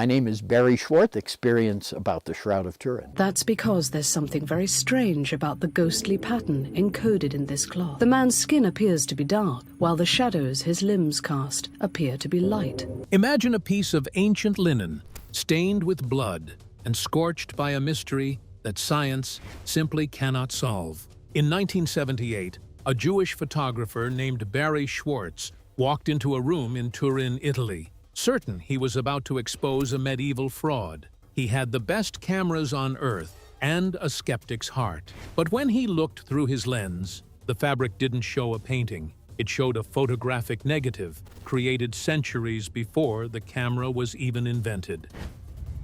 My name is Barrie Schwortz, Experience about the Shroud of Turin. That's because there's something very strange about the ghostly pattern encoded in this cloth. The man's skin appears to be dark, while the shadows his limbs cast appear to be light. Imagine a piece of ancient linen, stained with blood and scorched by a mystery that science simply cannot solve. In 1978, a Jewish photographer named Barrie Schwortz walked into a room in Turin, Italy. Certain he was about to expose a medieval fraud. He had the best cameras on Earth and a skeptic's heart. But when he looked through his lens, the fabric didn't show a painting. It showed a photographic negative, created centuries before the camera was even invented.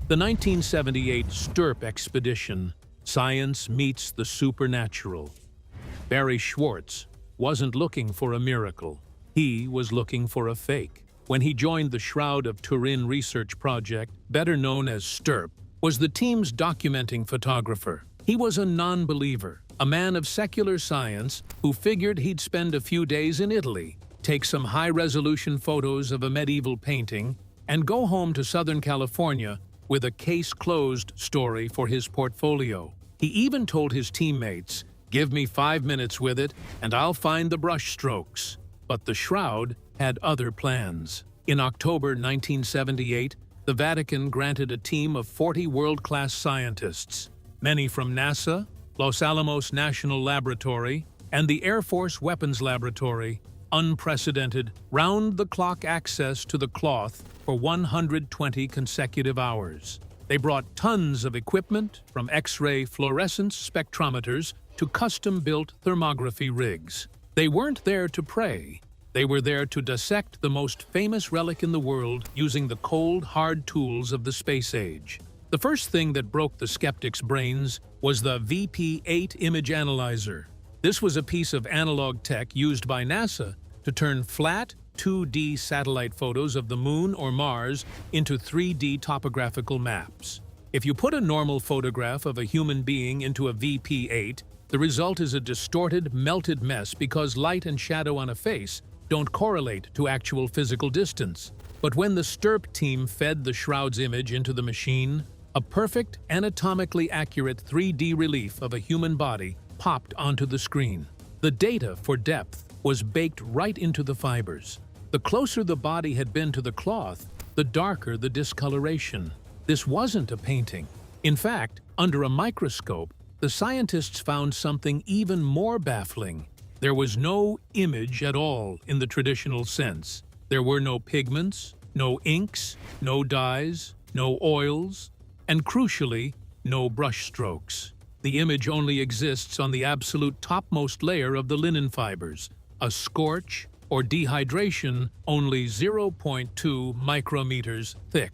The 1978 STURP expedition, Science Meets the Supernatural. Barrie Schwortz wasn't looking for a miracle. He was looking for a fake. When he joined the Shroud of Turin research project, better known as STURP, was the team's documenting photographer. He was a non-believer, a man of secular science who figured he'd spend a few days in Italy, take some high-resolution photos of a medieval painting, and go home to Southern California with a case-closed story for his portfolio. He even told his teammates, "Give me 5 minutes with it, and I'll find the brush strokes." But the Shroud had other plans. In October 1978, the Vatican granted a team of 40 world-class scientists, many from NASA, Los Alamos National Laboratory, and the Air Force Weapons Laboratory, unprecedented, round-the-clock access to the cloth for 120 consecutive hours. They brought tons of equipment, from X-ray fluorescence spectrometers to custom-built thermography rigs. They weren't there to pray. They were there to dissect the most famous relic in the world using the cold, hard tools of the space age. The first thing that broke the skeptics' brains was the VP-8 image analyzer. This was a piece of analog tech used by NASA to turn flat, 2D satellite photos of the Moon or Mars into 3D topographical maps. If you put a normal photograph of a human being into a VP-8, the result is a distorted, melted mess because light and shadow on a face don't correlate to actual physical distance. But when the STURP team fed the Shroud's image into the machine, a perfect, anatomically accurate 3D relief of a human body popped onto the screen. The data for depth was baked right into the fibers. The closer the body had been to the cloth, the darker the discoloration. This wasn't a painting. In fact, under a microscope, the scientists found something even more baffling. There was no image at all in the traditional sense. There were no pigments, no inks, no dyes, no oils, and crucially, no brush strokes. The image only exists on the absolute topmost layer of the linen fibers, a scorch or dehydration only 0.2 micrometers thick.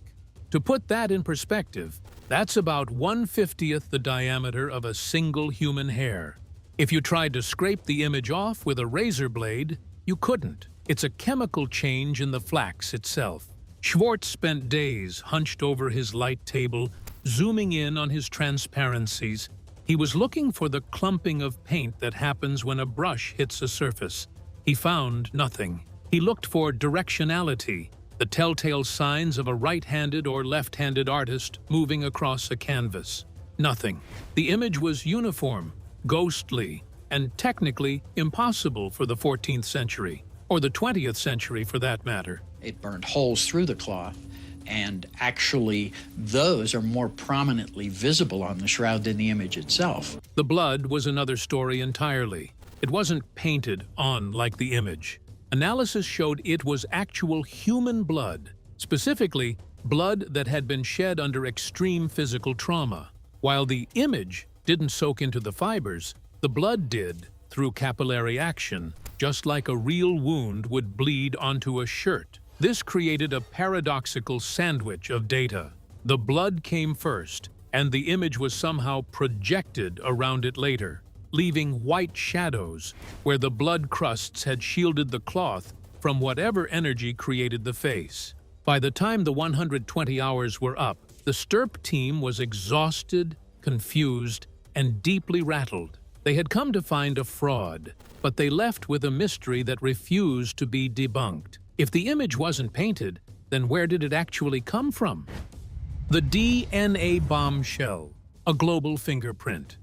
To put that in perspective, that's about 1/50th the diameter of a single human hair. If you tried to scrape the image off with a razor blade, you couldn't. It's a chemical change in the flax itself. Schwortz spent days hunched over his light table, zooming in on his transparencies. He was looking for the clumping of paint that happens when a brush hits a surface. He found nothing. He looked for directionality, the telltale signs of a right-handed or left-handed artist moving across a canvas. Nothing. The image was uniform, ghostly, and technically impossible for the 14th century, or the 20th century for that matter. It burned holes through the cloth, and actually those are more prominently visible on the shroud than the image itself. The blood was another story entirely. It wasn't painted on like the image. Analysis showed it was actual human blood, specifically blood that had been shed under extreme physical trauma. While the image didn't soak into the fibers, the blood did through capillary action, just like a real wound would bleed onto a shirt. This created a paradoxical sandwich of data. The blood came first, and the image was somehow projected around it later, leaving white shadows where the blood crusts had shielded the cloth from whatever energy created the face. By the time the 120 hours were up, the STURP team was exhausted, confused, and deeply rattled. They had come to find a fraud, but they left with a mystery that refused to be debunked. If the image wasn't painted, then where did it actually come from? The DNA bombshell, a global fingerprint.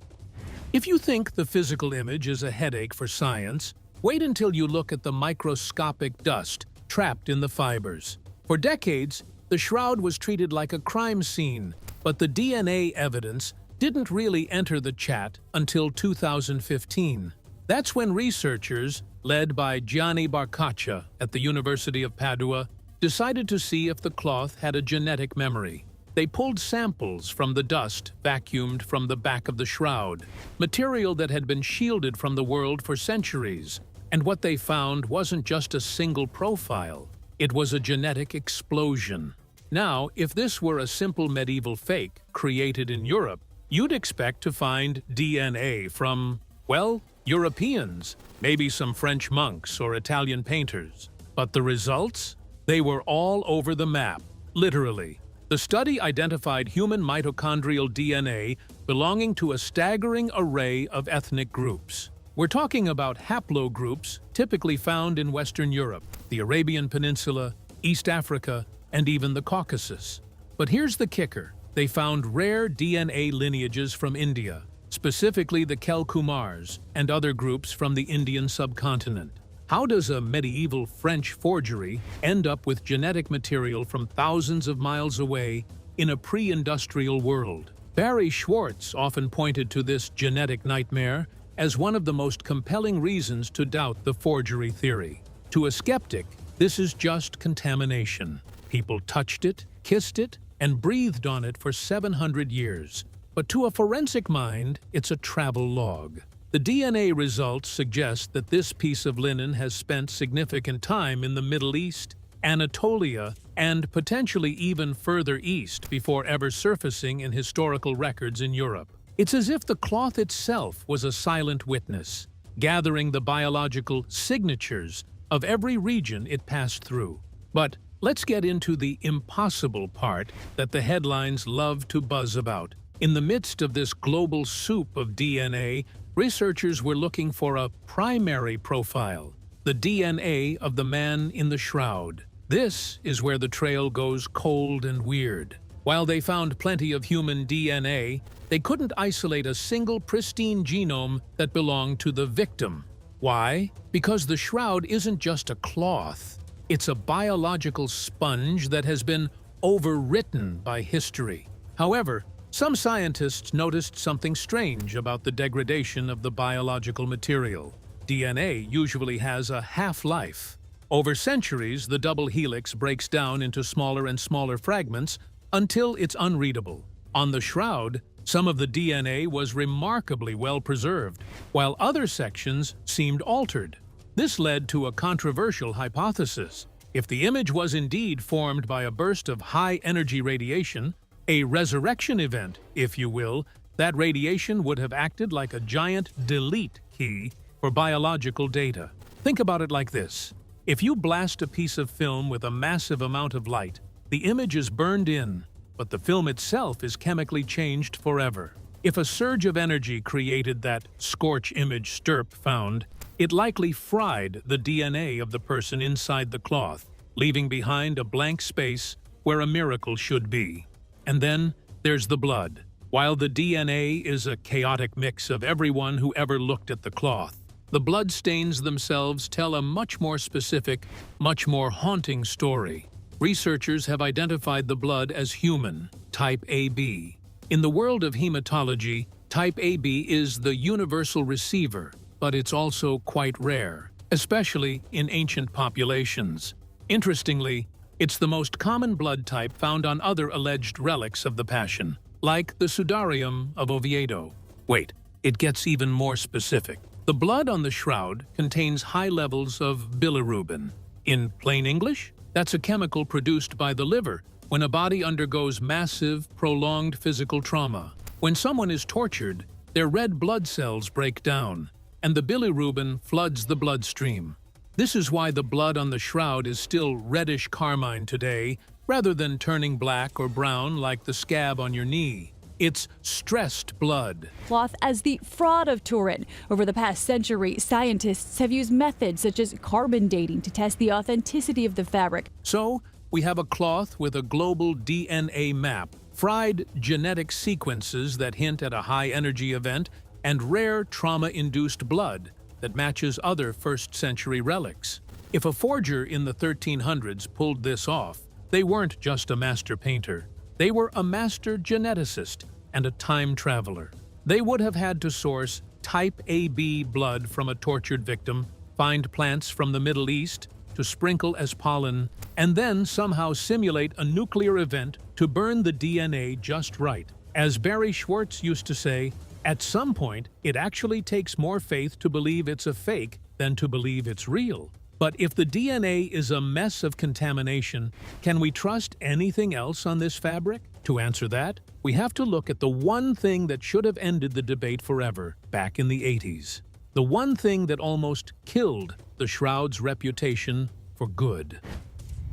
If you think the physical image is a headache for science, wait until you look at the microscopic dust trapped in the fibers. For decades, the shroud was treated like a crime scene, but the DNA evidence didn't really enter the chat until 2015. That's when researchers, led by Gianni Barcaccia at the University of Padua, decided to see if the cloth had a genetic memory. They pulled samples from the dust vacuumed from the back of the shroud, material that had been shielded from the world for centuries. And what they found wasn't just a single profile, it was a genetic explosion. Now, if this were a simple medieval fake created in Europe, you'd expect to find DNA from, well, Europeans, maybe some French monks or Italian painters. But the results? They were all over the map, literally. The study identified human mitochondrial DNA belonging to a staggering array of ethnic groups. We're talking about haplogroups typically found in Western Europe, the Arabian Peninsula, East Africa, and even the Caucasus. But here's the kicker. They found rare DNA lineages from India, specifically the Kel-Kumars and other groups from the Indian subcontinent. How does a medieval French forgery end up with genetic material from thousands of miles away in a pre-industrial world? Barrie Schwortz often pointed to this genetic nightmare as one of the most compelling reasons to doubt the forgery theory. To a skeptic, this is just contamination. People touched it, kissed it, and breathed on it for 700 years. But to a forensic mind, it's a travel log. The DNA results suggest that this piece of linen has spent significant time in the Middle East, Anatolia, and potentially even further east before ever surfacing in historical records in Europe. It's as if the cloth itself was a silent witness, gathering the biological signatures of every region it passed through. But let's get into the impossible part that the headlines love to buzz about. In the midst of this global soup of DNA, researchers were looking for a primary profile, the DNA of the man in the shroud. This is where the trail goes cold and weird. While they found plenty of human DNA, they couldn't isolate a single pristine genome that belonged to the victim. Why? Because the shroud isn't just a cloth. It's a biological sponge that has been overwritten by history. However, some scientists noticed something strange about the degradation of the biological material. DNA usually has a half-life. Over centuries, the double helix breaks down into smaller and smaller fragments until it's unreadable. On the shroud, some of the DNA was remarkably well preserved, while other sections seemed altered. This led to a controversial hypothesis. If the image was indeed formed by a burst of high-energy radiation, a resurrection event, if you will, that radiation would have acted like a giant delete key for biological data. Think about it like this. If you blast a piece of film with a massive amount of light, the image is burned in, but the film itself is chemically changed forever. If a surge of energy created that scorch image STURP found, it likely fried the DNA of the person inside the cloth, leaving behind a blank space where a miracle should be. And then there's the blood. While the DNA is a chaotic mix of everyone who ever looked at the cloth, the blood stains themselves tell a much more specific, much more haunting story. Researchers have identified the blood as human, type AB. In the world of hematology, type AB is the universal receiver, but it's also quite rare, especially in ancient populations. Interestingly, it's the most common blood type found on other alleged relics of the Passion, like the Sudarium of Oviedo. Wait, it gets even more specific. The blood on the shroud contains high levels of bilirubin. In plain English, that's a chemical produced by the liver when a body undergoes massive, prolonged physical trauma. When someone is tortured, their red blood cells break down, and the bilirubin floods the bloodstream. This is why the blood on the shroud is still reddish carmine today, rather than turning black or brown like the scab on your knee. It's stressed blood. Cloth as the Shroud of Turin. Over the past century, scientists have used methods such as carbon dating to test the authenticity of the fabric. So, we have a cloth with a global DNA map, fried genetic sequences that hint at a high-energy event, and rare trauma-induced blood that matches other first-century relics. If a forger in the 1300s pulled this off, they weren't just a master painter. They were a master geneticist and a time traveler. They would have had to source type AB blood from a tortured victim, find plants from the Middle East to sprinkle as pollen, and then somehow simulate a nuclear event to burn the DNA just right. As Barrie Schwortz used to say, at some point, it actually takes more faith to believe it's a fake than to believe it's real. But if the DNA is a mess of contamination, can we trust anything else on this fabric? To answer that, we have to look at the one thing that should have ended the debate forever back in the 80s. The one thing that almost killed the Shroud's reputation for good.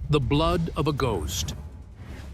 The blood of a ghost.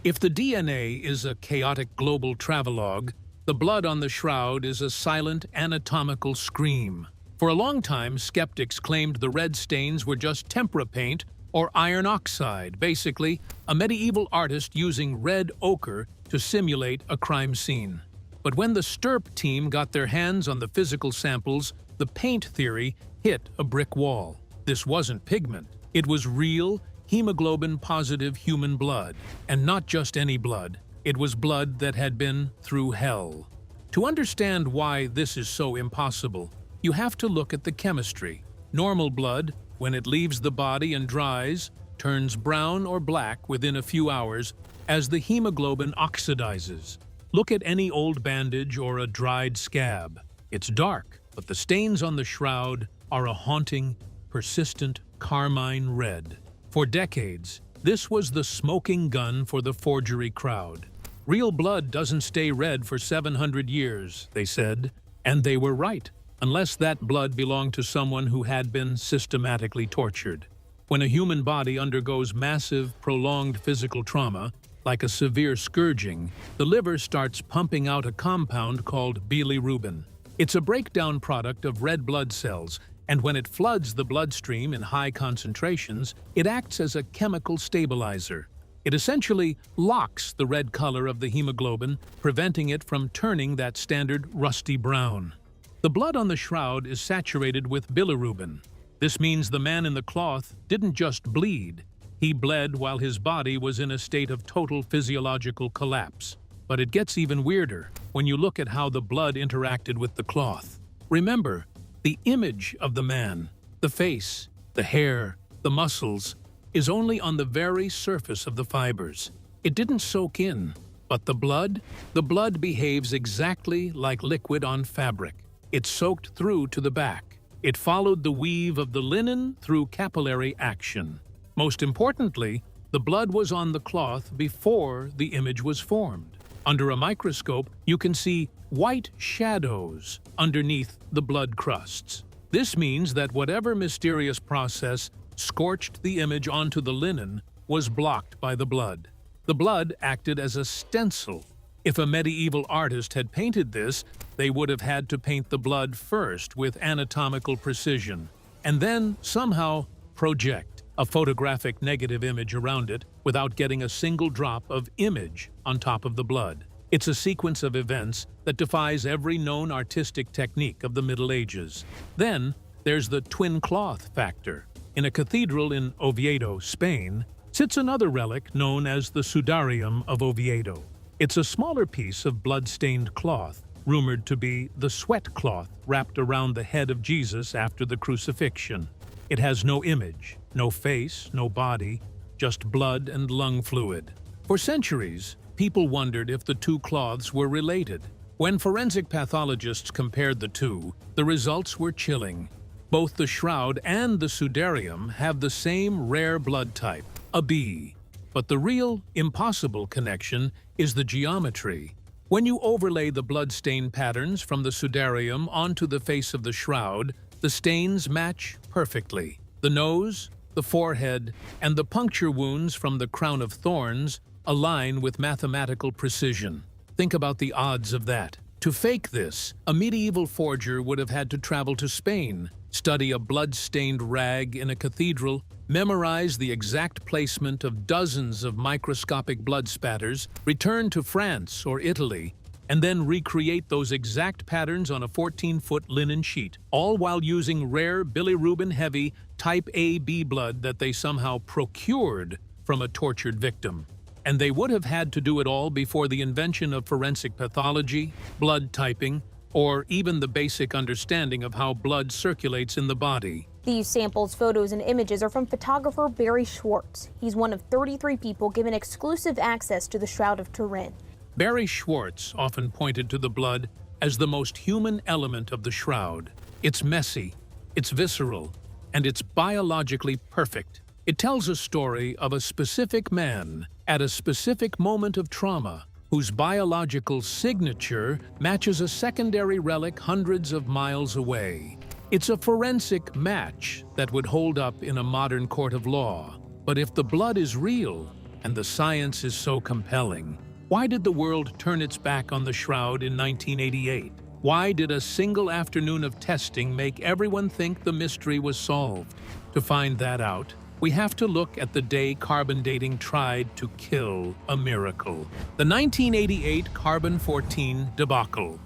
If the DNA is a chaotic global travelogue, the blood on the Shroud is a silent anatomical scream. For a long time, skeptics claimed the red stains were just tempera paint or iron oxide, basically a medieval artist using red ochre to simulate a crime scene. But when the STURP team got their hands on the physical samples, the paint theory hit a brick wall. This wasn't pigment. It was real, hemoglobin-positive human blood. And not just any blood. It was blood that had been through hell. To understand why this is so impossible, you have to look at the chemistry. Normal blood, when it leaves the body and dries, turns brown or black within a few hours as the hemoglobin oxidizes. Look at any old bandage or a dried scab. It's dark, but the stains on the Shroud are a haunting, persistent carmine red. For decades, this was the smoking gun for the forgery crowd. Real blood doesn't stay red for 700 years, they said, and they were right, unless that blood belonged to someone who had been systematically tortured. When a human body undergoes massive, prolonged physical trauma, like a severe scourging, the liver starts pumping out a compound called bilirubin. It's a breakdown product of red blood cells, and when it floods the bloodstream in high concentrations, it acts as a chemical stabilizer. It essentially locks the red color of the hemoglobin, preventing it from turning that standard rusty brown. The blood on the Shroud is saturated with bilirubin. This means the man in the cloth didn't just bleed. He bled while his body was in a state of total physiological collapse. But it gets even weirder when you look at how the blood interacted with the cloth. Remember, the image of the man, the face, the hair, the muscles, is only on the very surface of the fibers. It didn't soak in. But the blood behaves exactly like liquid on fabric. It soaked through to the back. It followed the weave of the linen through capillary action. Most importantly, the blood was on the cloth before the image was formed. Under a microscope, you can see white shadows underneath the blood crusts. This means that whatever mysterious process scorched the image onto the linen was blocked by the blood. The blood acted as a stencil. If a medieval artist had painted this, they would have had to paint the blood first with anatomical precision, and then somehow project a photographic negative image around it without getting a single drop of image on top of the blood. It's a sequence of events that defies every known artistic technique of the Middle Ages. Then, there's the twin cloth factor. In a cathedral in Oviedo, Spain, sits another relic known as the Sudarium of Oviedo. It's a smaller piece of blood-stained cloth, rumored to be the sweat cloth wrapped around the head of Jesus after the crucifixion. It has no image, no face, no body, just blood and lung fluid. For centuries, people wondered if the two cloths were related. When forensic pathologists compared the two, the results were chilling. Both the Shroud and the Sudarium have the same rare blood type, a B. But the real, impossible connection is the geometry. When you overlay the blood-stain patterns from the Sudarium onto the face of the Shroud, the stains match perfectly. The nose, the forehead, and the puncture wounds from the crown of thorns align with mathematical precision. Think about the odds of that. To fake this, a medieval forger would have had to travel to Spain, study a blood-stained rag in a cathedral, memorize the exact placement of dozens of microscopic blood spatters, return to France or Italy, and then recreate those exact patterns on a 14-foot linen sheet, all while using rare bilirubin-heavy type AB blood that they somehow procured from a tortured victim. And they would have had to do it all before the invention of forensic pathology, blood typing, or even the basic understanding of how blood circulates in the body. These samples, photos, and images are from photographer Barrie Schwortz. He's one of 33 people given exclusive access to the Shroud of Turin. Barrie Schwortz often pointed to the blood as the most human element of the shroud. It's messy, it's visceral, and it's biologically perfect. It tells a story of a specific man at a specific moment of trauma whose biological signature matches a secondary relic hundreds of miles away. It's a forensic match that would hold up in a modern court of law. But if the blood is real and the science is so compelling, why did the world turn its back on the shroud in 1988? Why did a single afternoon of testing make everyone think the mystery was solved? To find that out, we have to look at the day carbon dating tried to kill a miracle. The 1988 carbon-14 debacle.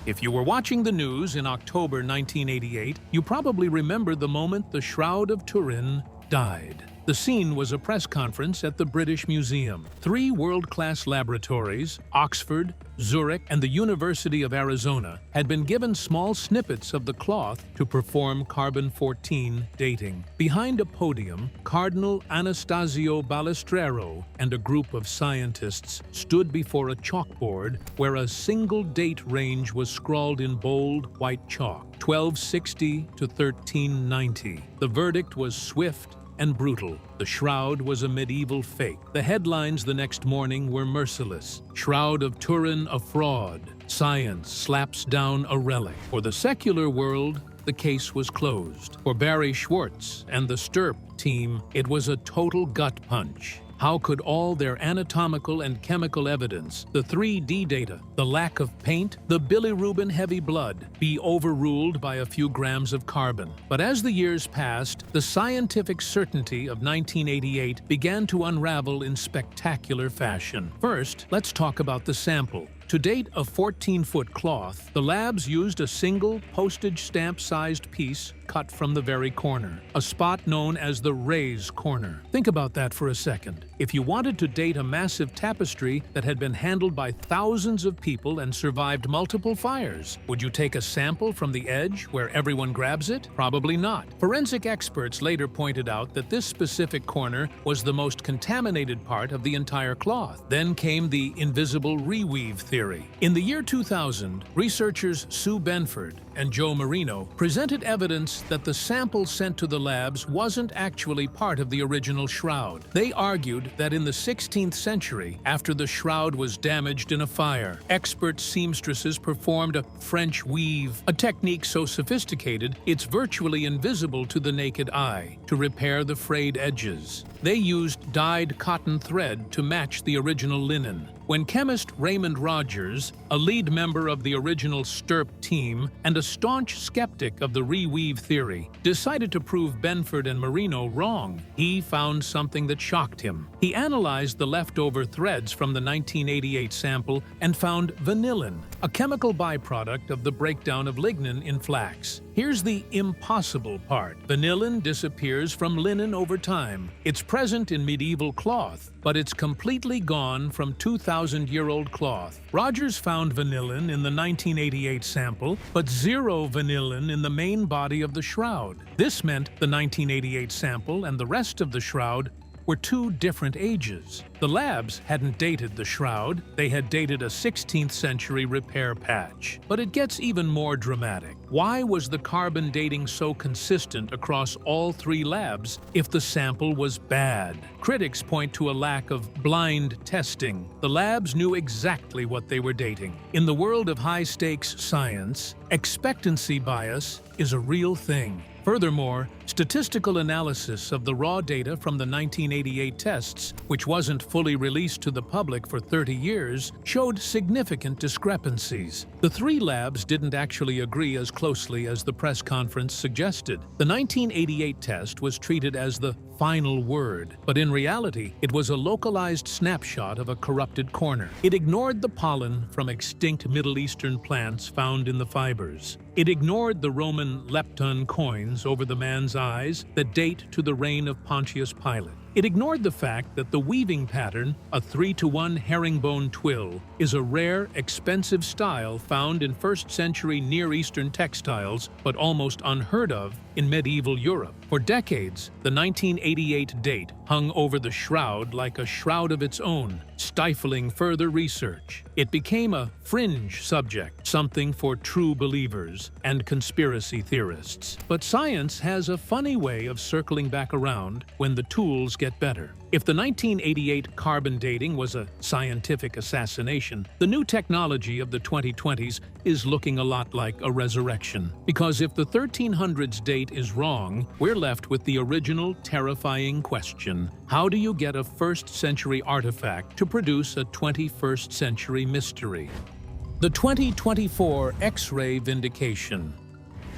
If you were watching the news in October 1988, you probably remember the moment the Shroud of Turin died. The scene was a press conference at the British Museum. 3 world-class laboratories, Oxford, Zurich, and the University of Arizona, had been given small snippets of the cloth to perform carbon-14 dating. Behind a podium, Cardinal Anastasio Balestrero and a group of scientists stood before a chalkboard where a single date range was scrawled in bold white chalk, 1260 to 1390. The verdict was swift and brutal. The shroud was a medieval fake. The headlines the next morning were merciless. Shroud of Turin a fraud. Science slaps down a relic. For the secular world, the case was closed. For Barrie Schwortz and the STURP team, it was a total gut punch. How could all their anatomical and chemical evidence, the 3D data, the lack of paint, the bilirubin-heavy blood, be overruled by a few grams of carbon? But as the years passed, the scientific certainty of 1988 began to unravel in spectacular fashion. First, let's talk about the sample. To date a 14-foot cloth, the labs used a single postage stamp-sized piece cut from the very corner, a spot known as the raise corner. Think about that for a second. If you wanted to date a massive tapestry that had been handled by thousands of people and survived multiple fires, would you take a sample from the edge where everyone grabs it? Probably not. Forensic experts later pointed out that this specific corner was the most contaminated part of the entire cloth. Then came the invisible reweave theory. In the year 2000, researchers Sue Benford and Joe Marino presented evidence that the sample sent to the labs wasn't actually part of the original shroud. They argued that in the 16th century, after the shroud was damaged in a fire, expert seamstresses performed a French weave, a technique so sophisticated it's virtually invisible to the naked eye, to repair the frayed edges. They used dyed cotton thread to match the original linen. When chemist Raymond Rogers, a lead member of the original STURP team and a staunch skeptic of the reweave theory, decided to prove Benford and Marino wrong, he found something that shocked him. He analyzed the leftover threads from the 1988 sample and found vanillin, a chemical byproduct of the breakdown of lignin in flax. Here's the impossible part. Vanillin disappears from linen over time. It's present in medieval cloth, but it's completely gone from 2,000-year-old cloth. Rogers found vanillin in the 1988 sample, but zero vanillin in the main body of the shroud. This meant the 1988 sample and the rest of the shroud were 2 different ages. The labs hadn't dated the shroud, they had dated a 16th century repair patch. But it gets even more dramatic. Why was the carbon dating so consistent across all 3 labs if the sample was bad? Critics point to a lack of blind testing. The labs knew exactly what they were dating. In the world of high-stakes science, expectancy bias is a real thing. Furthermore, statistical analysis of the raw data from the 1988 tests, which wasn't fully released to the public for 30 years, showed significant discrepancies. The three labs didn't actually agree as closely as the press conference suggested. The 1988 test was treated as the final word, but in reality, it was a localized snapshot of a corrupted corner. It ignored the pollen from extinct Middle Eastern plants found in the fibers. It ignored the Roman lepton coins over the man's eyes that date to the reign of Pontius Pilate. It ignored the fact that the weaving pattern, a 3-to-1 herringbone twill, is a rare, expensive style found in 1st century Near Eastern textiles, but almost unheard of in medieval Europe. For decades, the 1988 date hung over the shroud like a shroud of its own, stifling further research. It became a fringe subject, something for true believers and conspiracy theorists. But science has a funny way of circling back around when the tools get better. If the 1988 carbon dating was a scientific assassination, the new technology of the 2020s is looking a lot like a resurrection. Because if the 1300s date is wrong, we're left with the original terrifying question: how do you get a 1st century artifact to produce a 21st century mystery? The 2024 X-ray vindication.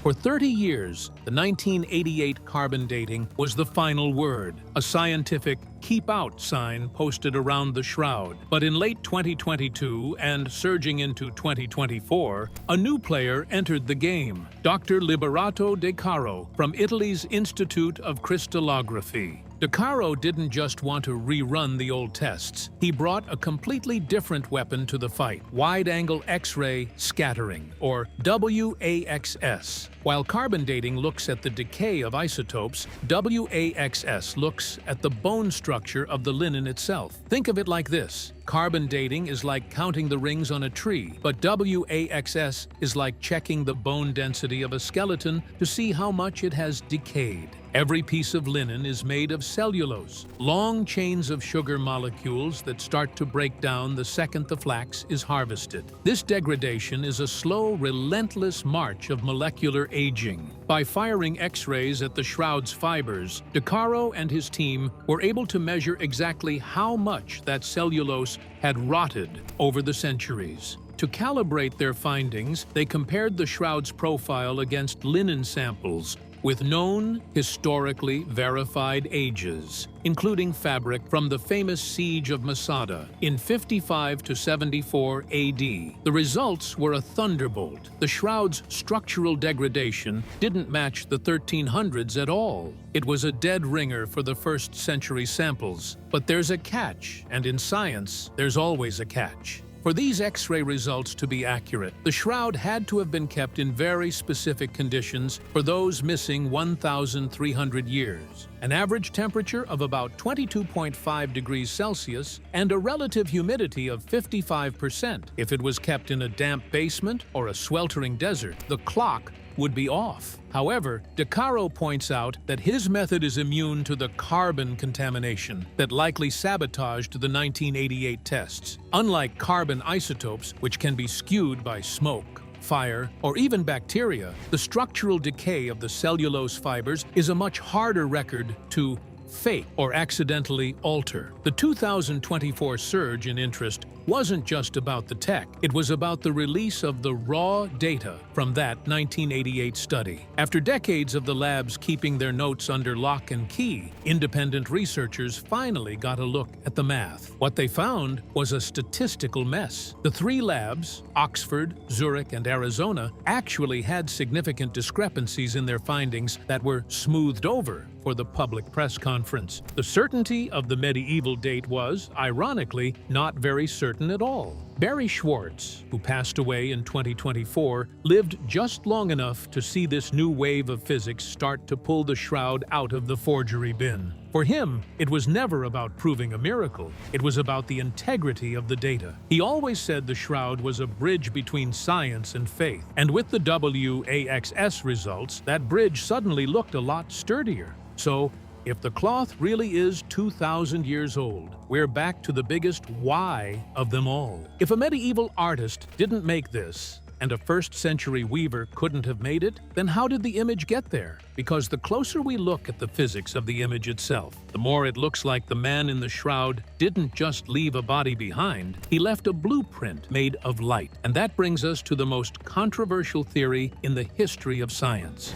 For 30 years, the 1988 carbon dating was the final word, a scientific "keep out" sign posted around the shroud. But in late 2022 and surging into 2024, a new player entered the game, Dr. Liberato De Caro from Italy's Institute of Crystallography. De Caro didn't just want to rerun the old tests. He brought a completely different weapon to the fight: wide-angle X-ray scattering, or WAXS. While carbon dating looks at the decay of isotopes, WAXS looks at the bone structure of the linen itself. Think of it like this: carbon dating is like counting the rings on a tree, but WAXS is like checking the bone density of a skeleton to see how much it has decayed. Every piece of linen is made of cellulose, long chains of sugar molecules that start to break down the second the flax is harvested. This degradation is a slow, relentless march of molecular aging. By firing X-rays at the shroud's fibers, De Caro and his team were able to measure exactly how much that cellulose had rotted over the centuries. To calibrate their findings, they compared the shroud's profile against linen samples with known, historically verified ages, including fabric from the famous Siege of Masada in 55 to 74 AD. The results were a thunderbolt. The shroud's structural degradation didn't match the 1300s at all. It was a dead ringer for the 1st century samples. But there's a catch, and in science, there's always a catch. For these X-ray results to be accurate, the shroud had to have been kept in very specific conditions for those missing 1,300 years. An average temperature of about 22.5 degrees Celsius and a relative humidity of 55%. If it was kept in a damp basement or a sweltering desert, the clock would be off. However, De Caro points out that his method is immune to the carbon contamination that likely sabotaged the 1988 tests. Unlike carbon isotopes, which can be skewed by smoke, fire, or even bacteria, the structural decay of the cellulose fibers is a much harder record to fake or accidentally alter. The 2024 surge in interest wasn't just about the tech, it was about the release of the raw data from that 1988 study. After decades of the labs keeping their notes under lock and key, independent researchers finally got a look at the math. What they found was a statistical mess. The three labs, Oxford, Zurich, and Arizona, actually had significant discrepancies in their findings that were smoothed over for the public press conference. The certainty of the medieval date was, ironically, not very certain at all. Barrie Schwortz, who passed away in 2024, lived just long enough to see this new wave of physics start to pull the shroud out of the forgery bin. For him, it was never about proving a miracle. It was about the integrity of the data. He always said the shroud was a bridge between science and faith. And with the WAXS results, that bridge suddenly looked a lot sturdier. So, if the cloth really is 2,000 years old, we're back to the biggest why of them all. If a medieval artist didn't make this, and a first-century weaver couldn't have made it, then how did the image get there? Because the closer we look at the physics of the image itself, the more it looks like the man in the shroud didn't just leave a body behind, he left a blueprint made of light. And that brings us to the most controversial theory in the history of science: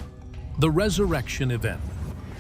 the resurrection event.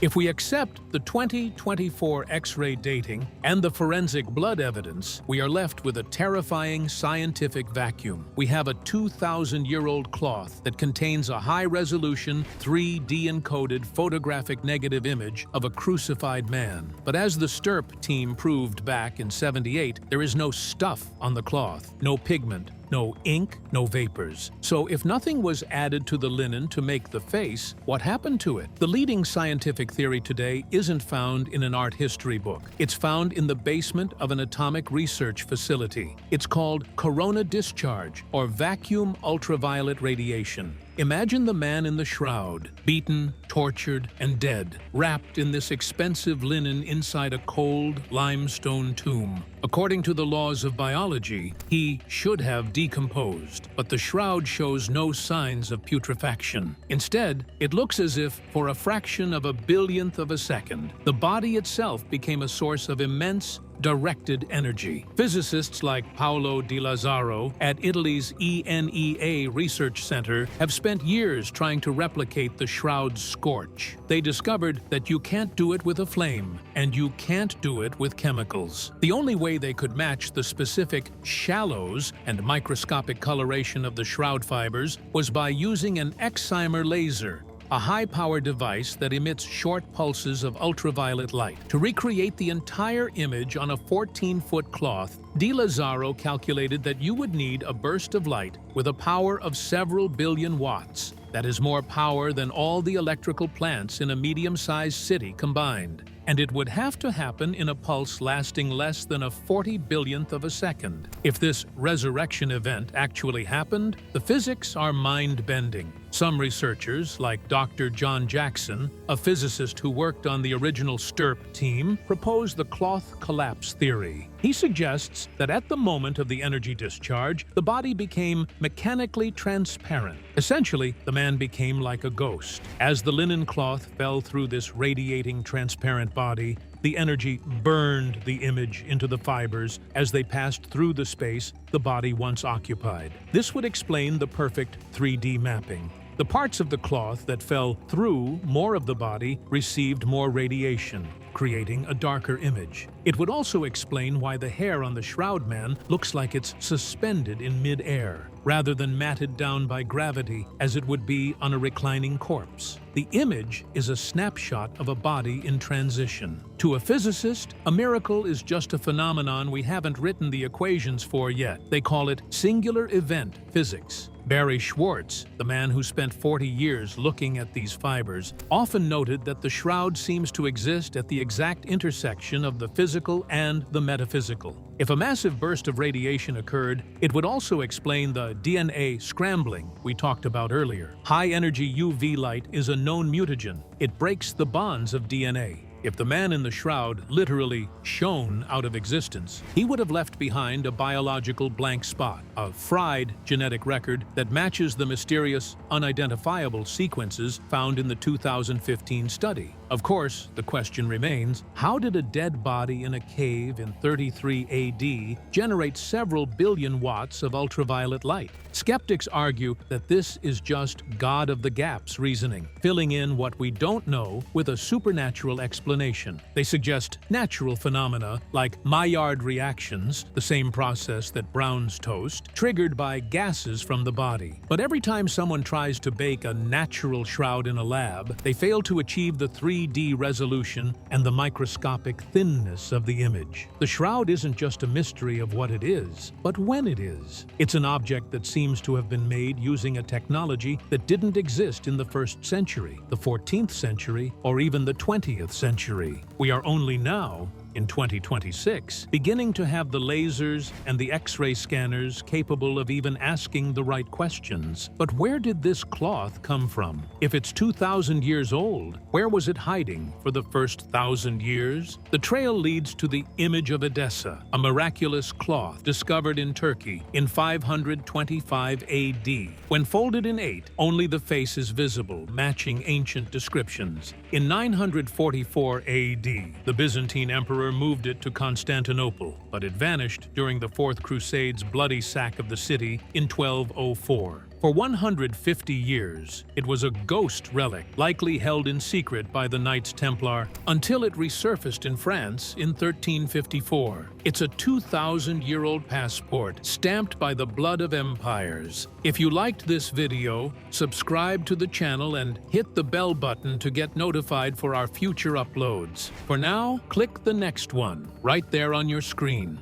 If we accept the 2024 X-ray dating and the forensic blood evidence, we are left with a terrifying scientific vacuum. We have a 2,000-year-old cloth that contains a high-resolution, 3D encoded photographic negative image of a crucified man. But as the STURP team proved back in '78, there is no stuff on the cloth, no pigment, no ink, no vapors. So if nothing was added to the linen to make the face, what happened to it? The leading scientific theory today isn't found in an art history book. It's found in the basement of an atomic research facility. It's called corona discharge, or vacuum ultraviolet radiation. Imagine the man in the shroud, beaten, tortured, and dead, wrapped in this expensive linen inside a cold limestone tomb. According to the laws of biology, he should have decomposed, but the shroud shows no signs of putrefaction. Instead, it looks as if, for a fraction of a billionth of a second, the body itself became a source of immense, directed energy. Physicists like Paolo Di Lazzaro at Italy's ENEA Research Center have spent years trying to replicate the shroud's scorch. They discovered that you can't do it with a flame, and you can't do it with chemicals. The only way they could match the specific shallows and microscopic coloration of the shroud fibers was by using an excimer laser, a high-power device that emits short pulses of ultraviolet light. To recreate the entire image on a 14-foot cloth, Di Lazzaro calculated that you would need a burst of light with a power of several billion watts. That is more power than all the electrical plants in a medium-sized city combined. And it would have to happen in a pulse lasting less than a 40 billionth of a second. If this resurrection event actually happened, the physics are mind-bending. Some researchers, like Dr. John Jackson, a physicist who worked on the original STURP team, propose the cloth collapse theory. He suggests that at the moment of the energy discharge, the body became mechanically transparent. Essentially, the man became like a ghost. As the linen cloth fell through this radiating transparent body, the energy burned the image into the fibers as they passed through the space the body once occupied. This would explain the perfect 3D mapping. The parts of the cloth that fell through more of the body received more radiation, creating a darker image. It would also explain why the hair on the shroud man looks like it's suspended in mid-air, rather than matted down by gravity as it would be on a reclining corpse. The image is a snapshot of a body in transition. To a physicist, a miracle is just a phenomenon we haven't written the equations for yet. They call it singular event physics. Barrie Schwortz, the man who spent 40 years looking at these fibers, often noted that the shroud seems to exist at the exact intersection of the physical and the metaphysical. If a massive burst of radiation occurred, it would also explain the DNA scrambling we talked about earlier. High-energy UV light is a known mutagen. It breaks the bonds of DNA. If the man in the shroud literally shone out of existence, he would have left behind a biological blank spot, a fried genetic record that matches the mysterious, unidentifiable sequences found in the 2015 study. Of course, the question remains, how did a dead body in a cave in 33 AD generate several billion watts of ultraviolet light? Skeptics argue that this is just God of the gaps reasoning, filling in what we don't know with a supernatural explanation. They suggest natural phenomena like Maillard reactions, the same process that browns toast, triggered by gases from the body. But every time someone tries to bake a natural shroud in a lab, they fail to achieve the 3D resolution and the microscopic thinness of the image. The shroud isn't just a mystery of what it is, but when it is. It's an object that seems to have been made using a technology that didn't exist in the 1st century, the 14th century, or even the 20th century. We are only now in 2026, beginning to have the lasers and the X-ray scanners capable of even asking the right questions. But where did this cloth come from? If it's 2,000 years old, where was it hiding for the first 1,000 years? The trail leads to the image of Edessa, a miraculous cloth discovered in Turkey in 525 AD. When folded in 8, only the face is visible, matching ancient descriptions. In 944 AD, the Byzantine emperor moved it to Constantinople, but it vanished during the Fourth Crusade's bloody sack of the city in 1204. For 150 years, it was a ghost relic, likely held in secret by the Knights Templar, until it resurfaced in France in 1354. It's a 2,000-year-old passport, stamped by the blood of empires. If you liked this video, subscribe to the channel and hit the bell button to get notified for our future uploads. For now, click the next one, right there on your screen.